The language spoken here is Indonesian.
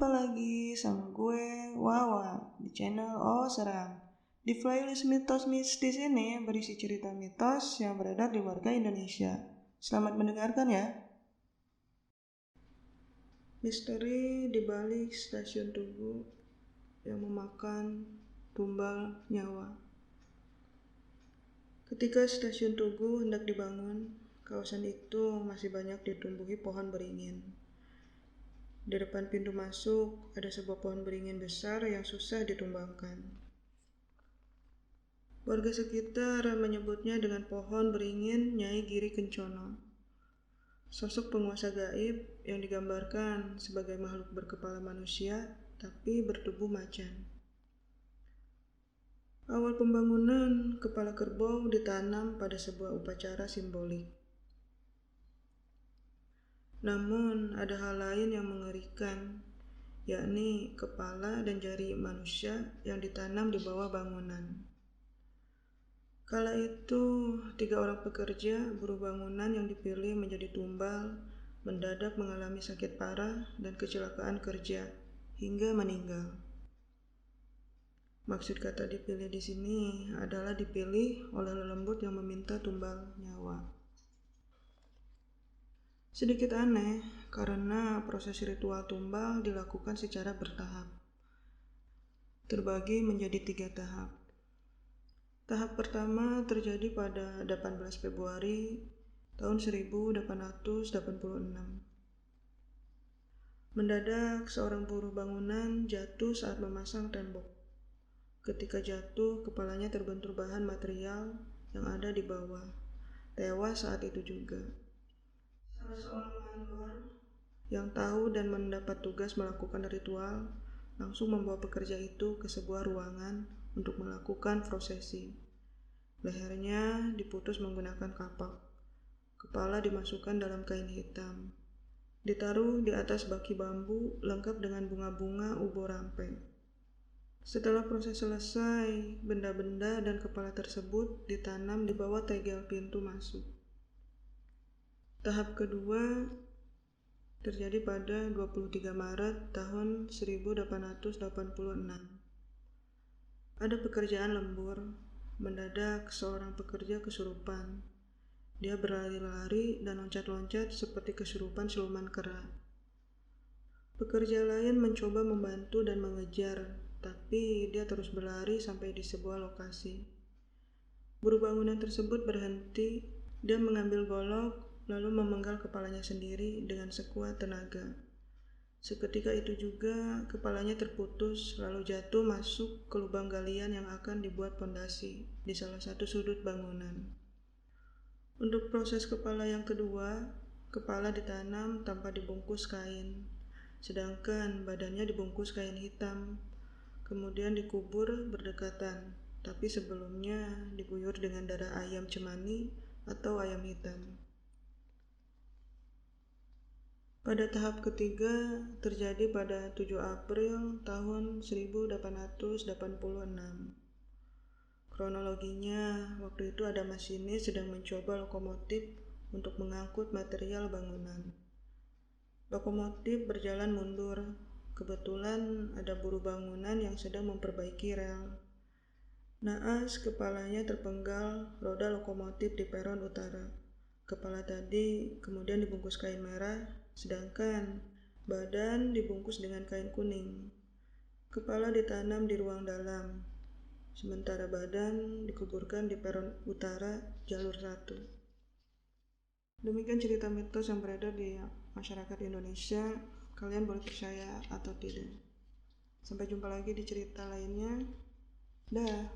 Jumpa lagi sama gue Wawa di channel Oh Seram. Di playlist mitos mistis ini berisi cerita mitos yang beredar di warga Indonesia. Selamat mendengarkan ya. Misteri di balik stasiun Tugu yang memakan tumbal nyawa. Ketika stasiun Tugu hendak dibangun, kawasan itu masih banyak ditumbuhi pohon beringin. Di depan pintu masuk ada sebuah pohon beringin besar yang susah ditumbangkan. Warga sekitar menyebutnya dengan pohon beringin Nyai Giri Kencono. Sosok penguasa gaib yang digambarkan sebagai makhluk berkepala manusia tapi bertubuh macan. Awal pembangunan, kepala kerbau ditanam pada sebuah upacara simbolik. Namun ada hal lain yang mengerikan, yakni kepala dan jari manusia yang ditanam di bawah bangunan. Kala itu, 3 orang pekerja buruh bangunan yang dipilih menjadi tumbal mendadak mengalami sakit parah dan kecelakaan kerja hingga meninggal. Maksud kata dipilih di sini adalah dipilih oleh lelembut yang meminta tumbal nyawa. Sedikit aneh karena proses ritual tumbal dilakukan secara bertahap, terbagi menjadi 3 tahap. Tahap pertama terjadi pada 18 Februari tahun 1886. Mendadak seorang buruh bangunan jatuh saat memasang tembok. Ketika jatuh, kepalanya terbentur bahan material yang ada di bawah. Tewas saat itu juga. Salah seorang mandor yang tahu dan mendapat tugas melakukan ritual langsung membawa pekerja itu ke sebuah ruangan untuk melakukan prosesi. Lehernya diputus menggunakan kapak. Kepala dimasukkan dalam kain hitam. Ditaruh di atas baki bambu lengkap dengan bunga-bunga ubo rampe. Setelah proses selesai, benda-benda dan kepala tersebut ditanam di bawah tegel pintu masuk. Tahap kedua terjadi pada 23 Maret tahun 1886. Ada pekerjaan lembur. Mendadak seorang pekerja kesurupan. Dia berlari-lari dan loncat-loncat seperti kesurupan siluman kera. Pekerja lain mencoba membantu dan mengejar, tapi dia terus berlari sampai di sebuah lokasi. Buruh bangunan tersebut berhenti. Dia mengambil golok lalu memenggal kepalanya sendiri dengan sekuat tenaga. Seketika itu juga kepalanya terputus lalu jatuh masuk ke lubang galian yang akan dibuat pondasi di salah satu sudut bangunan. Untuk proses kepala yang kedua, kepala ditanam tanpa dibungkus kain, sedangkan badannya dibungkus kain hitam, kemudian dikubur berdekatan, tapi sebelumnya diguyur dengan darah ayam cemani atau ayam hitam. Pada tahap ketiga terjadi pada 7 April tahun 1886. Kronologinya, waktu itu ada masinis sedang mencoba lokomotif untuk mengangkut material bangunan. Lokomotif berjalan mundur. Kebetulan ada buruh bangunan yang sedang memperbaiki rel. Naas kepalanya terpenggal roda lokomotif di peron utara. Kepala tadi kemudian dibungkus kain merah, sedangkan badan dibungkus dengan kain kuning. Kepala ditanam di ruang dalam, sementara badan dikuburkan di peron utara jalur 1. Demikian cerita mitos yang beredar di masyarakat Indonesia. Kalian boleh percaya atau tidak. Sampai jumpa lagi di cerita lainnya. Dah.